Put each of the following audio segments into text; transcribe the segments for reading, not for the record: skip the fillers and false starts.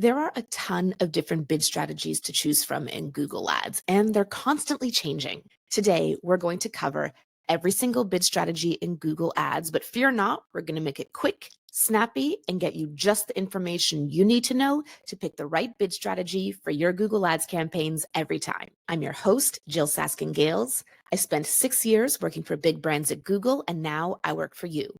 There are a ton of different bid strategies to choose from in Google Ads, and they're constantly changing. Today, we're going to cover every single bid strategy in Google Ads, but fear not, we're going to make it quick, snappy, and get you just the information you need to know to pick the right bid strategy for your Google Ads campaigns every time. I'm your host, Jyll Saskin Gales. I spent 6 years working for big brands at Google, and now I work for you.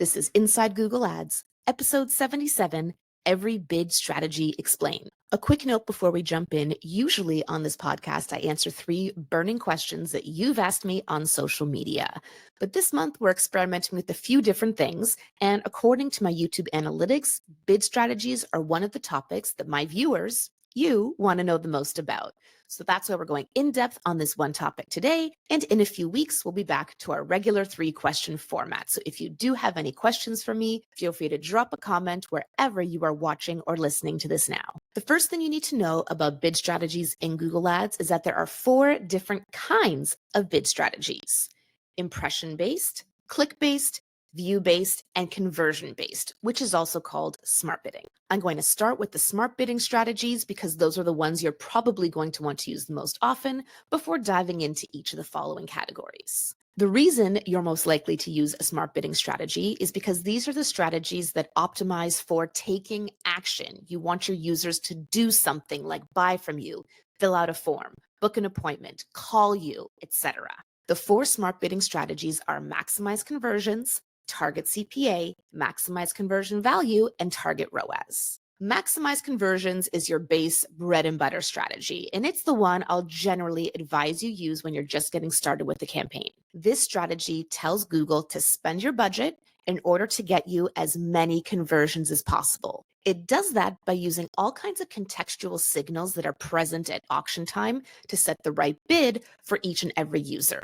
This is Inside Google Ads, episode 77. Every bid strategy explained. A quick note before we jump in. Usually on this podcast, I answer 3 burning questions that you've asked me on social media. But this month, we're experimenting with a few different things. And according to my YouTube analytics, bid strategies are one of the topics that my viewers, you, want to know the most about. So that's why we're going in depth on this one topic today. And in a few weeks, we'll be back to our regular 3-question format. So if you do have any questions for me, feel free to drop a comment wherever you are watching or listening to this now. The first thing you need to know about bid strategies in Google Ads is that there are 4 different kinds of bid strategies: impression-based, click-based, view-based, and conversion-based, which is also called smart bidding. I'm going to start with the smart bidding strategies because those are the ones you're probably going to want to use the most often before diving into each of the following categories. The reason you're most likely to use a smart bidding strategy is because these are the strategies that optimize for taking action. You want your users to do something like buy from you, fill out a form, book an appointment, call you, etc. The 4 smart bidding strategies are maximize conversions, target CPA, maximize conversion value, and target ROAS. Maximize conversions is your base bread and butter strategy, and it's the one I'll generally advise you use when you're just getting started with the campaign. This strategy tells Google to spend your budget in order to get you as many conversions as possible. It does that by using all kinds of contextual signals that are present at auction time to set the right bid for each and every user.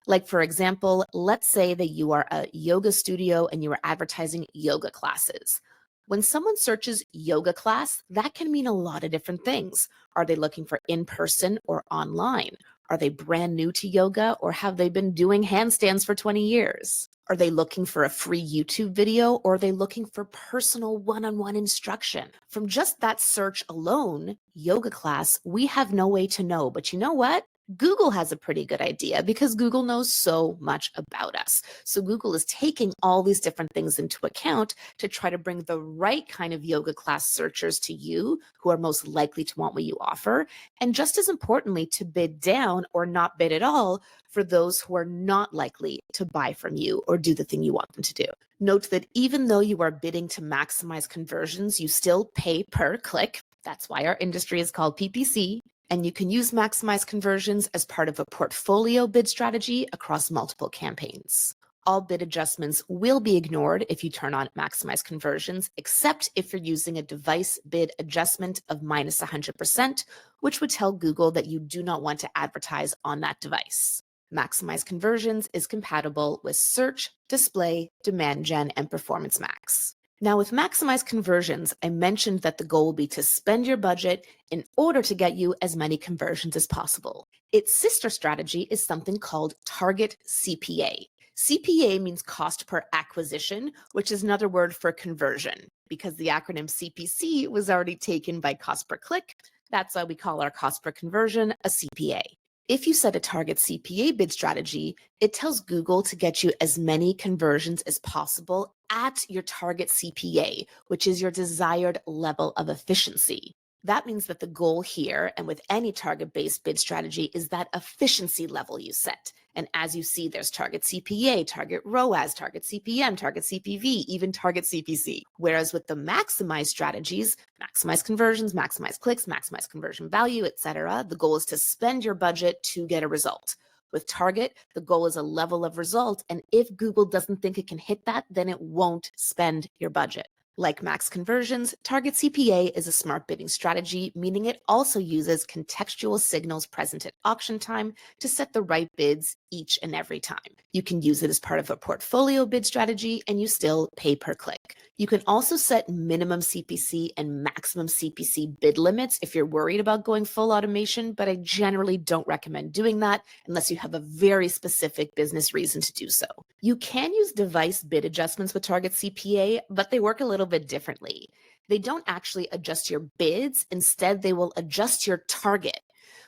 Like, for example, let's say that you are a yoga studio and you are advertising yoga classes. When someone searches yoga class, that can mean a lot of different things. Are they looking for in-person or online? Are they brand new to yoga, or have they been doing handstands for 20 years? Are they looking for a free YouTube video, or are they looking for personal one-on-one instruction? From just that search alone, yoga class, we have no way to know. But you know what? Google has a pretty good idea because Google knows so much about us. So Google is taking all these different things into account to try to bring the right kind of yoga class searchers to you who are most likely to want what you offer. And just as importantly, to bid down or not bid at all for those who are not likely to buy from you or do the thing you want them to do. Note that even though you are bidding to maximize conversions, you still pay per click. That's why our industry is called PPC. And you can use maximize conversions as part of a portfolio bid strategy across multiple campaigns. All bid adjustments will be ignored if you turn on maximize conversions, except if you're using a device bid adjustment of minus 100%, which would tell Google that you do not want to advertise on that device. Maximize conversions is compatible with search, display, demand gen, and performance max. Now, with maximize conversions, I mentioned that the goal will be to spend your budget in order to get you as many conversions as possible. Its sister strategy is something called target CPA. CPA means cost per acquisition, which is another word for conversion. Because the acronym CPC was already taken by cost per click, that's why we call our cost per conversion a CPA. If you set a target CPA bid strategy, it tells Google to get you as many conversions as possible at your target CPA, which is your desired level of efficiency. That means that the goal here, and with any target-based bid strategy, is that efficiency level you set. And as you see, there's target CPA, target ROAS, target CPM, target CPV, even target CPC. Whereas with the maximize strategies, maximize conversions, maximize clicks, maximize conversion value, etc., the goal is to spend your budget to get a result. With target, the goal is a level of result, and if Google doesn't think it can hit that, then it won't spend your budget. Like max conversions, target CPA is a smart bidding strategy, meaning it also uses contextual signals present at auction time to set the right bids each and every time. You can use it as part of a portfolio bid strategy, and you still pay per click. You can also set minimum CPC and maximum CPC bid limits if you're worried about going full automation, but I generally don't recommend doing that unless you have a very specific business reason to do so. You can use device bid adjustments with target CPA, but they work a little bit differently. They don't actually adjust your bids. Instead, they will adjust your target.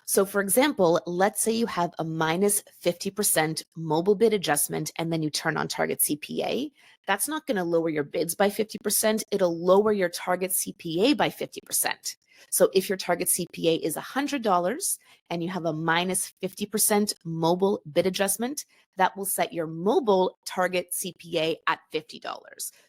So for example, let's say you have a minus 50% mobile bid adjustment and then you turn on target CPA. That's not going to lower your bids by 50%. It'll lower your target CPA by 50%. So if your target CPA is $100 and you have a minus 50% mobile bid adjustment, that will set your mobile target CPA at $50.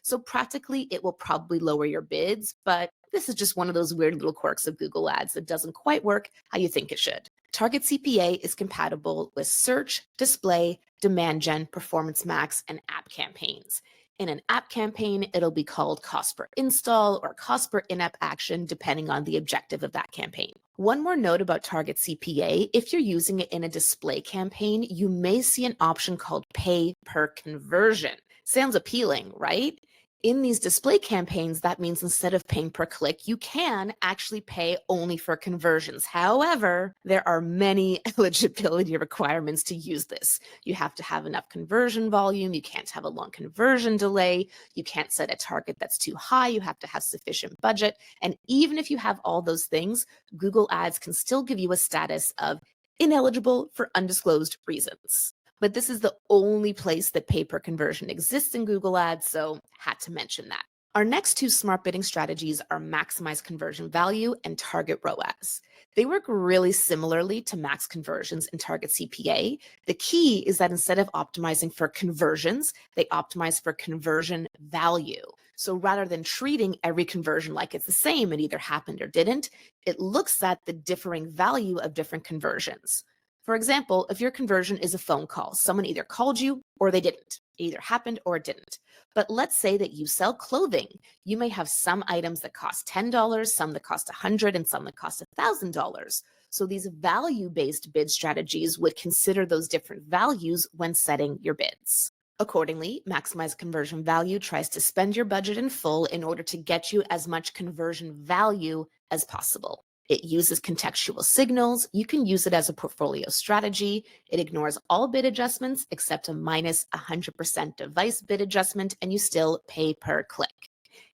So practically it will probably lower your bids, but this is just one of those weird little quirks of Google Ads that doesn't quite work how you think it should. Target CPA is compatible with search, display, demand gen, performance max, and app campaigns. In an app campaign, it'll be called cost per install or cost per in-app action, depending on the objective of that campaign. One more note about target CPA, if you're using it in a display campaign, you may see an option called pay per conversion. Sounds appealing, right? In these display campaigns, that means instead of paying per click, you can actually pay only for conversions. However, there are many eligibility requirements to use this. You have to have enough conversion volume. You can't have a long conversion delay. You can't set a target that's too high. You have to have sufficient budget. And even if you have all those things, Google Ads can still give you a status of ineligible for undisclosed reasons. But this is the only place that pay per conversion exists in Google Ads, so had to mention that. Our next two smart bidding strategies are maximize conversion value and target ROAS. They work really similarly to max conversions and target CPA. The key is that instead of optimizing for conversions, they optimize for conversion value. So rather than treating every conversion like it's the same, it either happened or didn't, it looks at the differing value of different conversions. For example, if your conversion is a phone call, someone either called you or they didn't. It either happened or it didn't. But let's say that you sell clothing. You may have some items that cost $10, some that cost $100, and some that cost $1,000. So these value-based bid strategies would consider those different values when setting your bids. Accordingly, maximize conversion value tries to spend your budget in full in order to get you as much conversion value as possible. It uses contextual signals. You can use it as a portfolio strategy. It ignores all bid adjustments except a minus 100% device bid adjustment, and you still pay per click.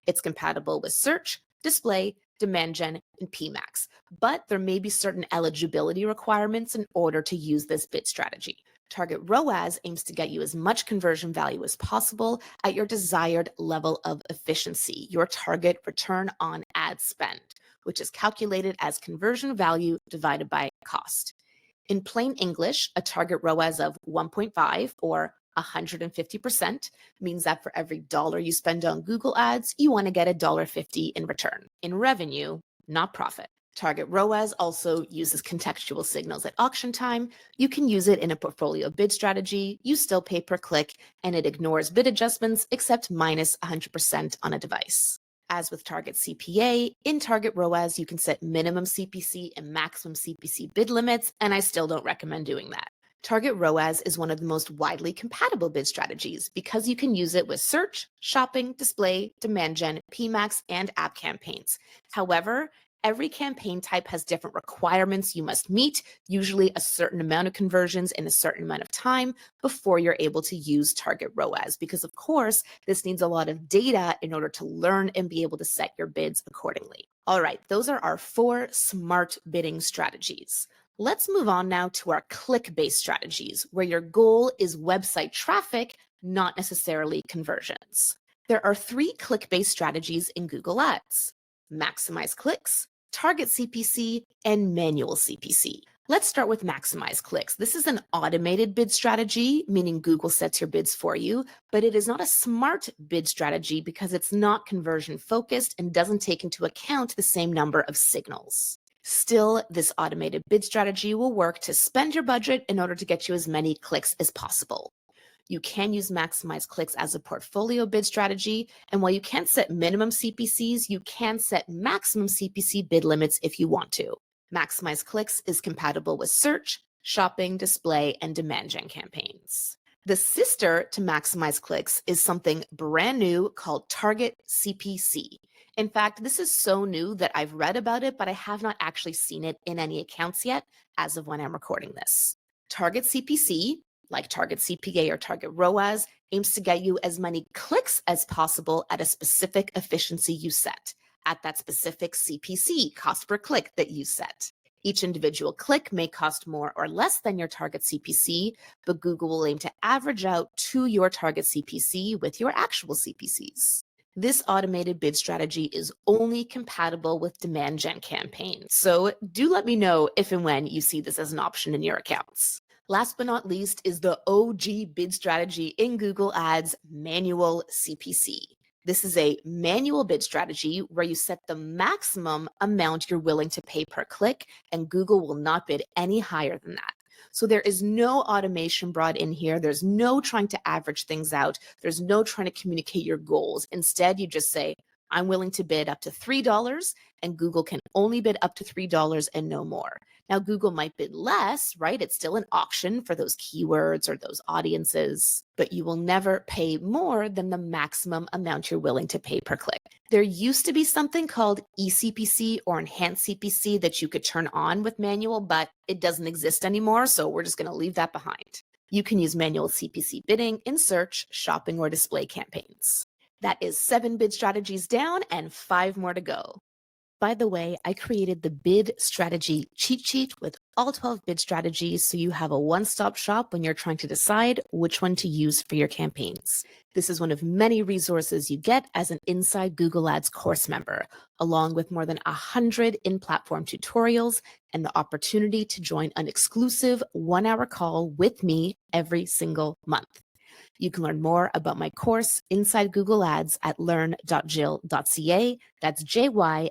It's compatible with search, display, demand gen, and PMax, but there may be certain eligibility requirements in order to use this bid strategy. Target ROAS aims to get you as much conversion value as possible at your desired level of efficiency, your target return on ad spend, which is calculated as conversion value divided by cost. In plain English, a target ROAS of 1.5 or 150% means that for every dollar you spend on Google Ads, you want to get $1.50 in return. In revenue, not profit. Target ROAS also uses contextual signals at auction time. You can use it in a portfolio bid strategy. You still pay per click, and it ignores bid adjustments except minus 100% on a device. As with target CPA, in target ROAS, you can set minimum CPC and maximum CPC bid limits, and I still don't recommend doing that. Target ROAS is one of the most widely compatible bid strategies because you can use it with search, shopping, display, demand gen, PMax, and app campaigns. However, every campaign type has different requirements you must meet, usually a certain amount of conversions in a certain amount of time before you're able to use target ROAS, because of course, this needs a lot of data in order to learn and be able to set your bids accordingly. All right, those are our 4 smart bidding strategies. Let's move on now to our click-based strategies, where your goal is website traffic, not necessarily conversions. There are 3 click-based strategies in Google Ads: maximize clicks, target CPC, and manual CPC. Let's start with maximize clicks. This is an automated bid strategy, meaning Google sets your bids for you, but it is not a smart bid strategy because it's not conversion focused and doesn't take into account the same number of signals. Still, this automated bid strategy will work to spend your budget in order to get you as many clicks as possible. You can use maximize clicks as a portfolio bid strategy, and while you can't set minimum CPCs, you can set maximum CPC bid limits if you want to. Maximize clicks is compatible with search, shopping, display, and demand gen campaigns. The sister to maximize clicks is something brand new called target CPC. In fact, this is so new that I've read about it, but I have not actually seen it in any accounts yet as of when I'm recording this. Target CPC, like target CPA or target ROAS, aims to get you as many clicks as possible at a specific efficiency you set. at that specific CPC, cost per click, that you set. Each individual click may cost more or less than your target CPC, but Google will aim to average out to your target CPC with your actual CPCs. This automated bid strategy is only compatible with demand gen campaigns, so do let me know if and when you see this as an option in your accounts. Last but not least is the OG bid strategy in Google Ads, manual CPC. This is a manual bid strategy where you set the maximum amount you're willing to pay per click, and Google will not bid any higher than that. So there is no automation brought in here. There's no trying to average things out. There's no trying to communicate your goals. Instead, you just say, I'm willing to bid up to $3, and Google can only bid up to $3 and no more. Now, Google might bid less, right? It's still an auction for those keywords or those audiences, but you will never pay more than the maximum amount you're willing to pay per click. There used to be something called eCPC or enhanced CPC that you could turn on with manual, but it doesn't exist anymore, so we're just going to leave that behind. You can use manual CPC bidding in search, shopping, or display campaigns. That is 7 bid strategies down and 5 more to go. By the way, I created the bid strategy cheat sheet with all 12 bid strategies so you have a one-stop shop when you're trying to decide which one to use for your campaigns. This is one of many resources you get as an Inside Google Ads course member, along with more than 100 in-platform tutorials and the opportunity to join an exclusive 1-hour call with me every single month. You can learn more about my course, Inside Google Ads, at learn.jyll.ca. That's JYLL.ca.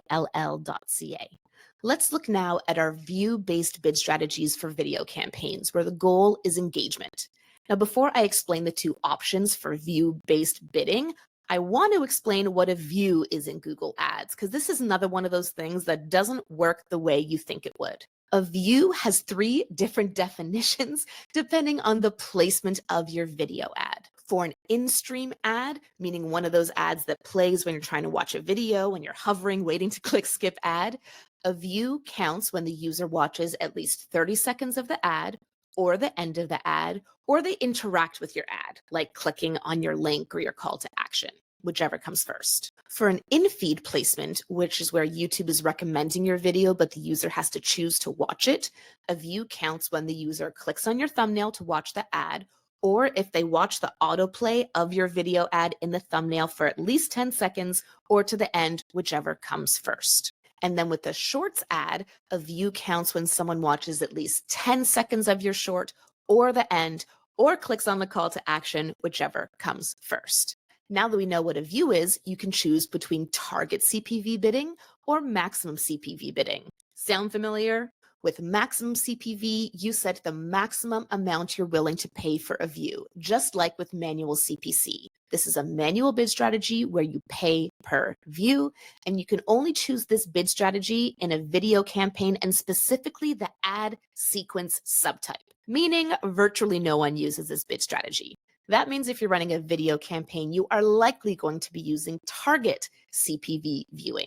Let's look now at our view-based bid strategies for video campaigns, where the goal is engagement. Now, before I explain the 2 options for view-based bidding, I want to explain what a view is in Google Ads, because this is another one of those things that doesn't work the way you think it would. A view has 3 different definitions depending on the placement of your video ad. For an in-stream ad, meaning one of those ads that plays when you're trying to watch a video, when you're hovering, waiting to click skip ad, a view counts when the user watches at least 30 seconds of the ad, or the end of the ad, or they interact with your ad, like clicking on your link or your call to action, whichever comes first. For an in-feed placement, which is where YouTube is recommending your video, but the user has to choose to watch it, a view counts when the user clicks on your thumbnail to watch the ad, or if they watch the autoplay of your video ad in the thumbnail for at least 10 seconds, or to the end, whichever comes first. And then with the shorts ad, a view counts when someone watches at least 10 seconds of your short, or the end, or clicks on the call to action, whichever comes first. Now that we know what a view is, you can choose between target CPV bidding or maximum CPV bidding. Sound familiar? With maximum CPV, you set the maximum amount you're willing to pay for a view, just like with manual CPC. This is a manual bid strategy where you pay per view, and you can only choose this bid strategy in a video campaign and specifically the ad sequence subtype, meaning virtually no one uses this bid strategy. That means if you're running a video campaign, you are likely going to be using target CPV viewing.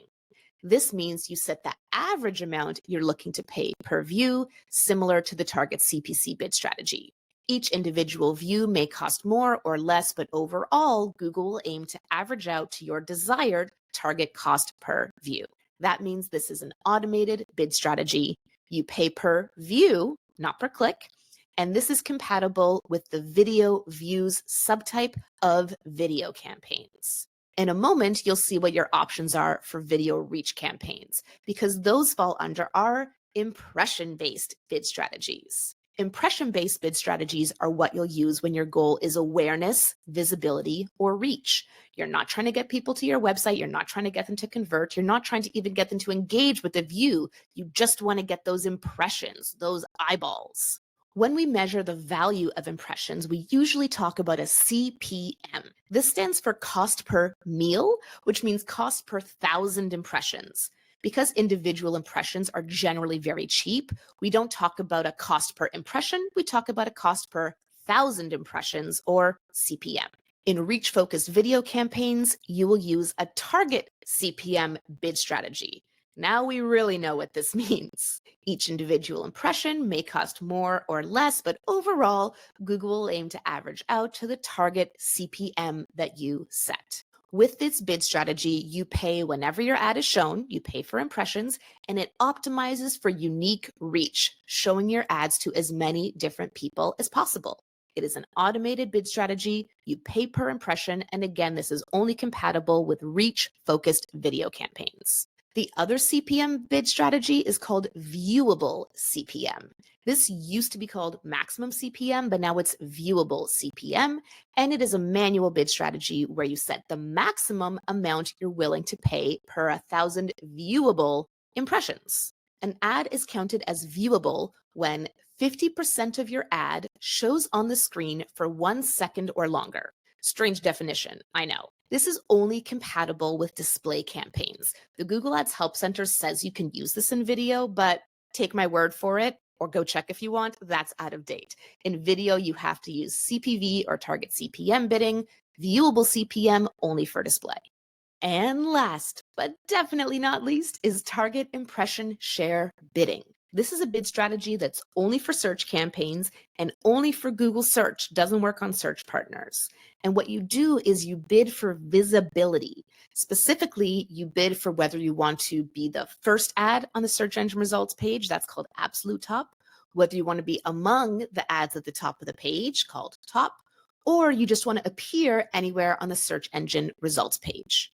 This means you set the average amount you're looking to pay per view, similar to the target CPC bid strategy. Each individual view may cost more or less, but overall, Google will aim to average out to your desired target cost per view. That means this is an automated bid strategy. You pay per view, not per click, and this is compatible with the video views subtype of video campaigns. In a moment, you'll see what your options are for video reach campaigns, because those fall under our impression-based bid strategies. Impression-based bid strategies are what you'll use when your goal is awareness, visibility, or reach. You're not trying to get people to your website. You're not trying to get them to convert. You're not trying to even get them to engage with the view. You just want to get those impressions, those eyeballs. When we measure the value of impressions, we usually talk about a CPM. This stands for cost per meal, which means cost per 1,000 impressions. Because individual impressions are generally very cheap, we don't talk about a cost per impression, we talk about a cost per 1,000 impressions, or CPM. In reach-focused video campaigns, you will use a target CPM bid strategy. Now we really know what this means. Each individual impression may cost more or less, but overall, Google will aim to average out to the target CPM that you set. With this bid strategy, you pay whenever your ad is shown, you pay for impressions, and it optimizes for unique reach, showing your ads to as many different people as possible. It is an automated bid strategy. You pay per impression. And again, this is only compatible with reach-focused video campaigns. The other CPM bid strategy is called Viewable CPM. This used to be called Maximum CPM, but now it's Viewable CPM, and it is a manual bid strategy where you set the maximum amount you're willing to pay per 1,000 viewable impressions. An ad is counted as viewable when 50% of your ad shows on the screen for 1 second or longer. Strange definition, I know. This is only compatible with display campaigns. The Google Ads Help Center says you can use this in video, but take my word for it, or go check if you want, that's out of date. In video, you have to use CPV or target CPM bidding, viewable CPM only for display. And last, but definitely not least, is target impression share bidding. This is a bid strategy that's only for search campaigns and only for Google search, doesn't work on search partners. And what you do is you bid for visibility. Specifically, you bid for whether you want to be the first ad on the search engine results page, that's called absolute top, whether you want to be among the ads at the top of the page, called top, or you just want to appear anywhere on the search engine results page.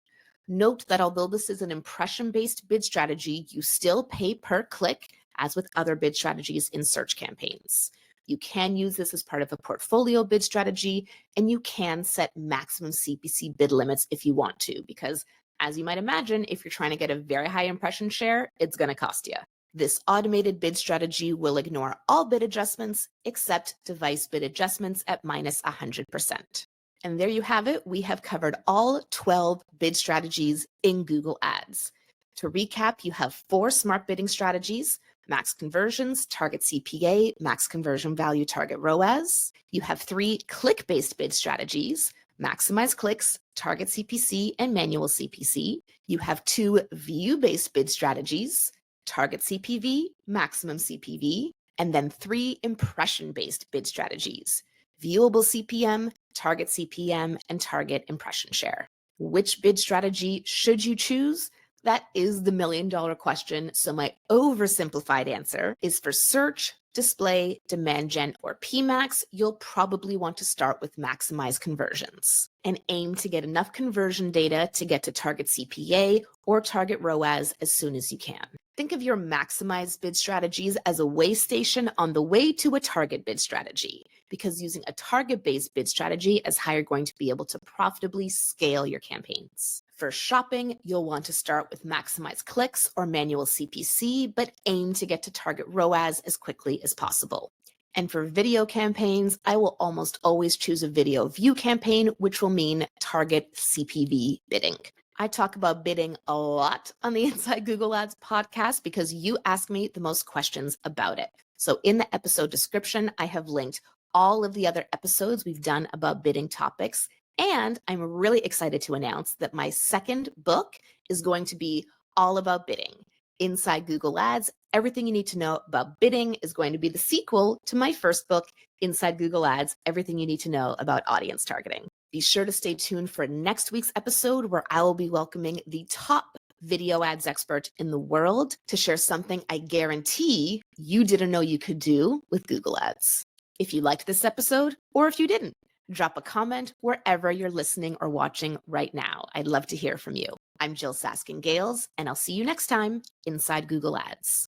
Note that although this is an impression-based bid strategy, you still pay per click, as with other bid strategies in search campaigns. You can use this as part of a portfolio bid strategy, and you can set maximum CPC bid limits if you want to, because as you might imagine, if you're trying to get a very high impression share, it's going to cost you. This automated bid strategy will ignore all bid adjustments except device bid adjustments at minus 100%. And there you have it. We have covered all 12 bid strategies in Google Ads. To recap, you have 4 smart bidding strategies: max conversions, target CPA, max conversion value, target ROAS. You have 3 click-based bid strategies: maximize clicks, target CPC, and manual CPC. You have 2 view-based bid strategies: target CPV, maximum CPV, and then 3 impression-based bid strategies: viewable CPM, target CPM, and target impression share. Which bid strategy should you choose? That is the million-dollar question. So my oversimplified answer is for search, display, demand gen, or PMAX, you'll probably want to start with maximize conversions and aim to get enough conversion data to get to target CPA or target ROAS as soon as you can. Think of your maximized bid strategies as a way station on the way to a target bid strategy, because using a target-based bid strategy is how you're going to be able to profitably scale your campaigns. For shopping, you'll want to start with maximize clicks or manual CPC, but aim to get to target ROAS as quickly as possible. And for video campaigns, I will almost always choose a video view campaign, which will mean target CPV bidding. I talk about bidding a lot on the Inside Google Ads podcast because you ask me the most questions about it. So in the episode description, I have linked all of the other episodes we've done about bidding topics. And I'm really excited to announce that my second book is going to be all about bidding. Inside Google Ads, Everything You Need to Know About Bidding is going to be the sequel to my first book, Inside Google Ads, Everything You Need to Know About Audience Targeting. Be sure to stay tuned for next week's episode, where I will be welcoming the top video ads expert in the world to share something I guarantee you didn't know you could do with Google Ads. If you liked this episode, or if you didn't, drop a comment wherever you're listening or watching right now. I'd love to hear from you. I'm Jyll Saskin Gales, and I'll see you next time inside Google Ads.